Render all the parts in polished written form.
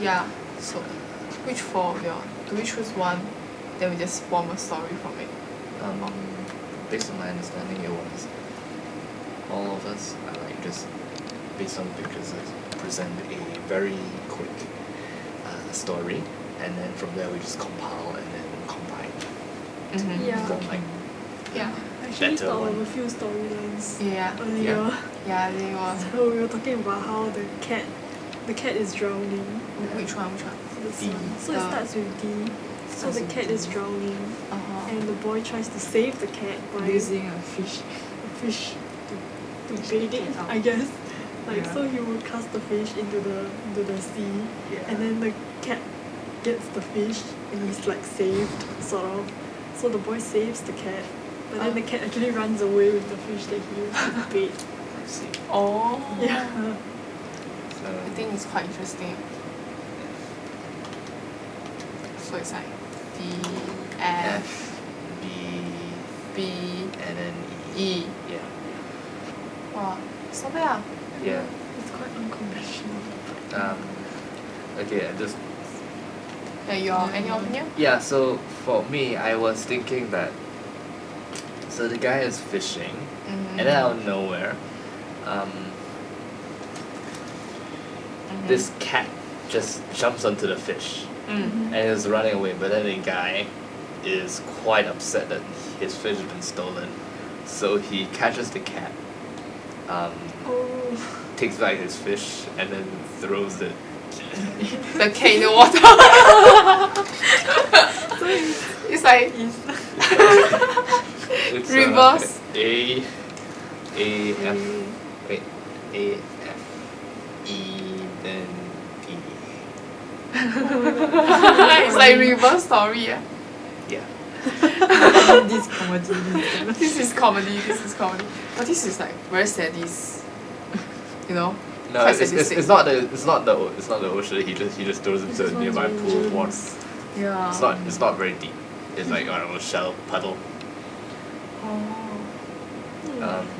Yeah. So, which four of you? Do we choose one? Then we just form a story from it. Based on my understanding, it was all of us like just based on the pictures present a very quick story, and then from there we just compile and then combine Yeah. from like Yeah. I actually better thought one. of a few storylines Yeah. earlier. Yeah, they was. So we were talking about how the cat is drowning. Which one? This D. one. So it starts with D. So the cat is drowning, and the boy tries to save the cat by Using a fish. to bait it, I guess. Like Yeah. so he will cast the fish into the sea, Yeah. and then the cat gets the fish and he's like saved, sort of. So the boy saves the cat, but then the cat actually runs away with the fish that he used to bait. I see. Oh. Yeah. So I think it's quite interesting. So it's like D, F, F, B, B, and then E. Yeah. Wow, so bad. Yeah. It's quite unconventional. Okay, just Your any opinion? yeah. So for me, I was thinking that. So the guy is fishing, and then out of nowhere, this cat just jumps onto the fish and is running away. But then the guy is quite upset that his fish has been stolen, so he catches the cat, takes back his fish, and then throws it. The cat in the water. It's like It's, reverse. A F wait A F E then P. It's like reverse story. Yeah. Yeah. This comedy. This is comedy. But this is like very sadist. You know? No, Quite it's sadistic. not the ocean. He just throws it to a nearby pool of water. Yeah. It's not very deep. It's like I don't know, shallow puddle.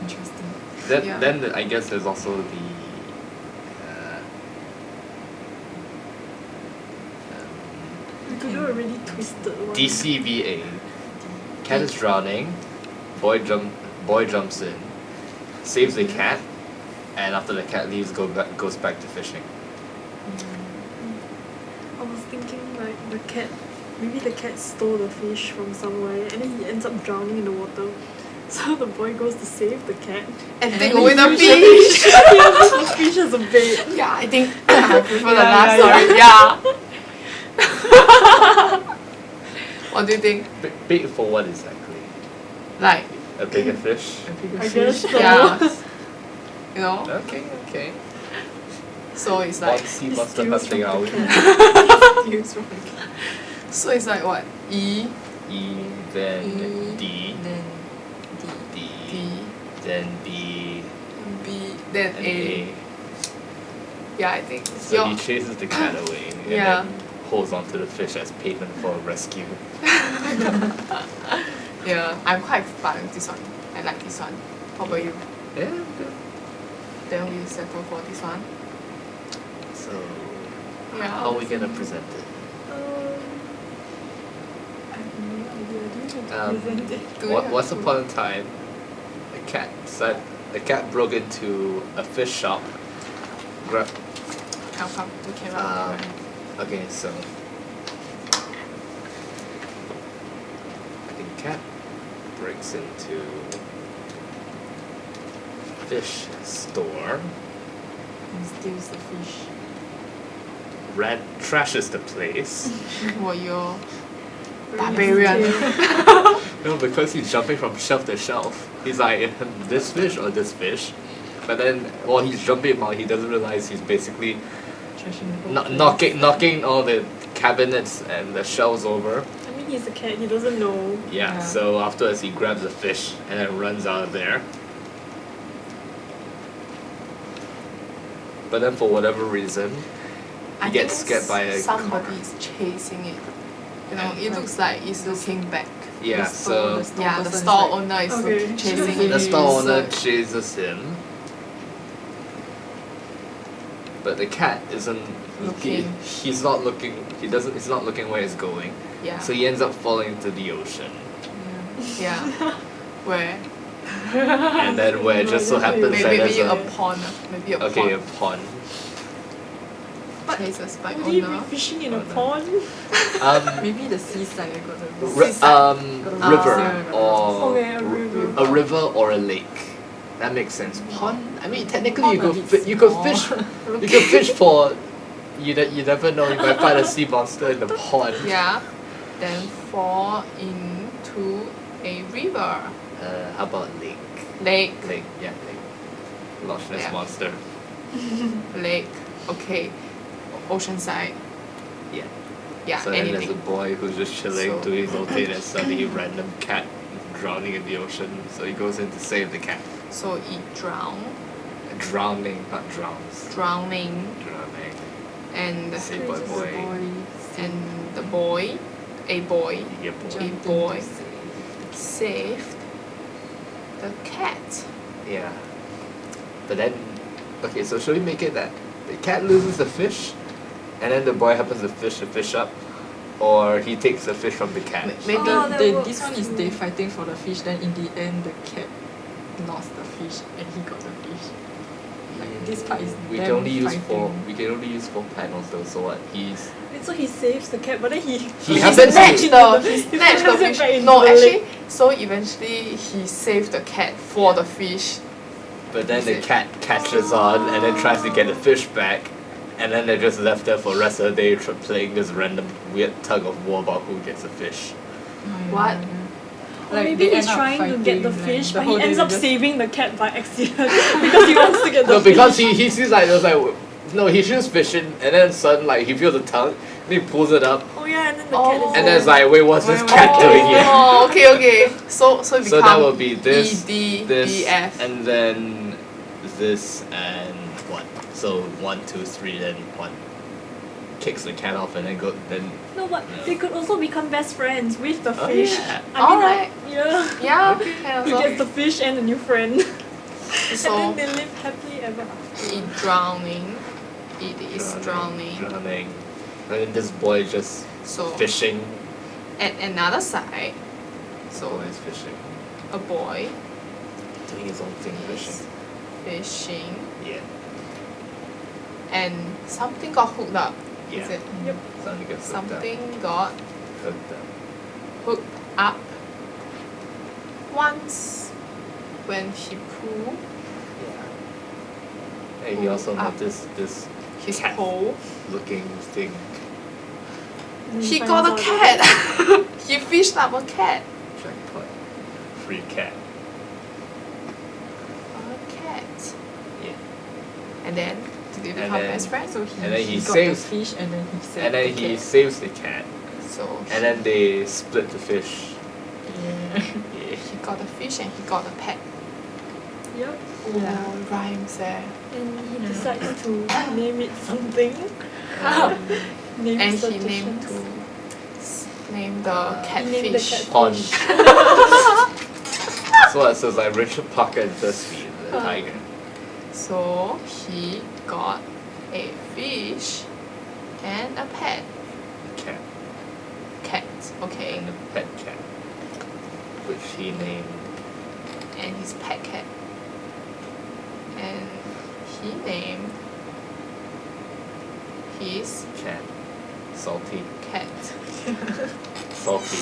Interesting. Yeah. Then I guess there's also the You could do a really twisted one. DCBA. Cat is drowning. Boy jumps in, saves the cat, and after the cat leaves, goes back to fishing. I was thinking like maybe the cat stole the fish from somewhere and then he ends up drowning in the water. So the boy goes to save the cat. And take away the fish. He uses the fish as a bait. Yeah, I think I prefer the last yeah. story. Yeah. What do you think? Bait for what exactly? Like, A bigger fish? I guess so. yeah. You know? Okay. So it's like. Sea monster hunting out. So it's like what? E, E, then D, Then D, D, then B, B, then and A. A. Yeah, I think. So he chases the cat away and Yeah. then holds onto the fish as payment for a rescue. Yeah, I'm quite fine with this one. I like this one. How about you? Yeah, good. Then we settle for this one. So, Yeah. how are we gonna present it? I have no idea. Do you have to present it? Do we have Once to- upon a time, the cat broke into a fish shop. Come, we came out. Okay, so the cat breaks into fish store. and steals the fish. Rat trashes the place. Were you barbarian? No, because he's jumping from shelf to shelf. He's like, this fish or this fish? But then while he's jumping out, he doesn't realize he's basically Trashing the whole place. knocking all the cabinets and the shelves over. I mean, he's a cat. He doesn't know. Yeah, Yeah. so afterwards he grabs the fish and then runs out of there. But then for whatever reason, I he gets think scared by a somebody car. is chasing it. You know, it looks like it's looking back. Yeah, The store- so the Yeah, the person is store like- owner is Okay. chasing it. the store owner So- chases him. but the cat isn't Looking. he's not looking. He's not looking where it's going. Yeah. So he ends up falling into the ocean. Yeah. Where? And then where it just so happens that Maybe there's a pond. Maybe a okay, a pond. pond. Chases by Would he be owner. fishing in a Oh, no. pond? Maybe the seaside I got the River Oh. or Okay, a river. a river or a lake. That makes sense. Pond. I mean, technically Pond you a could bit you could small. fish. You could fish for. You never know. You might find a sea monster in the pond. Yeah. Then fall into a river. How about lake? Lake. Lake. Yeah, lake. Loch Ness Yeah. monster. Lake. Okay. Ocean side. Yeah. Yeah. So then there's a Anything. boy who's just chilling, So- doing his own thing, and suddenly a random cat drowning in the ocean. So he goes in to save the cat. So it Drowning, not drowns. drowning, Drowning. and Saved by boy. the boy, a boy, Yeah, boy. boy. saved the cat. Yeah. But then, okay, so should we make it that the cat loses the fish, and then the boy happens to fish the fish up, or he takes the fish from the cat? Maybe Oh, that This works one is too. they fighting for the fish, then in the end the cat lost the fish and he got the fish. Like this part is We them can only use fighting. we can only use 4 panels though. So what? He's So he saves the cat, but then he happens snatched to snatched the throws it fish. back into No, the actually, lake. so eventually he saved the cat for the fish. but then Is the it- cat catches on and then tries to get the fish back, and then they're just left there for the rest of the day playing this random weird tug of war about who gets the fish. What? Or maybe they he's end up trying to get the fighting, fish, the but whole he day ends they up just- saving the cat by accident because he wants to get the No, fish. because he sees like there's like no, he shoots fishing and then suddenly like he feels a tongue, and he pulls it up, Oh yeah, and then the cat is and then it's like, wait, what's this cat doing here? Oh, okay. So it becomes So that will be this, ED, this, BF. and then this and one. So 1, 2, 3, then one kicks the cat off and then No, but they could also become best friends with the Oh, fish. yeah. I mean, Alright. yeah. Yeah, kind He of. gets the fish and a new friend. So And then they live happily ever after. it drowning. It is drowning. drowning. And then this boy is just So fishing. at another side, so Boy is fishing, a boy doing his own thing, is fishing. fishing Yeah, and something got hooked up. yeah. Is it? Yep. Something gets Something got hooked up. hooked up once when he pulled Yeah. And he also Up. noticed this his Cat. pole. looking thing. And He finds got a out cat. that- He fished up a cat. Jackpot. Free cat. A cat. Yeah. And then did they And become then- best friends? So And then he got saves- the fish and then he saved And then the he cat. saves the cat. So And then they split the fish. Yeah. Yeah. he got the fish and he got the pet. Yep. Oh, rhymes there. And he decides to name it something. Name And he suggestions. named the He named the catfish. cat- Pond. So it says like Richard Parker and Thirsty, the tiger. So he got a fish and a pet Cat. cat. Okay. And a pet cat. Which he named And his pet cat. And he named his Cat. Salty. cat Salty.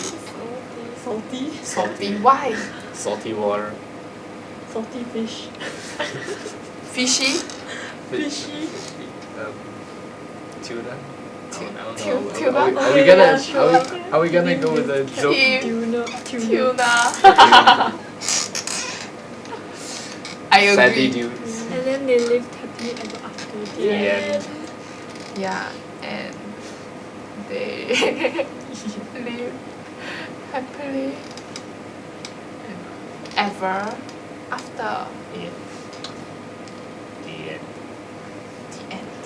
Salty. Salty. Why? Salty water. Salty fish. Fishy? Fishy. Tuna? Tuna. I don't know. Tuna? Are we Okay, gonna yeah, sure. are we gonna go with a joke? Tuna. Tuna. I Sandy agree. dudes. And then they lived happily ever after. The Yeah. end. Yeah, and they live happily ever after. Yeah. The end. The end.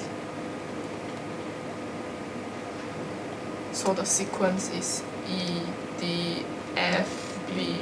So the sequence is E, D, F, B.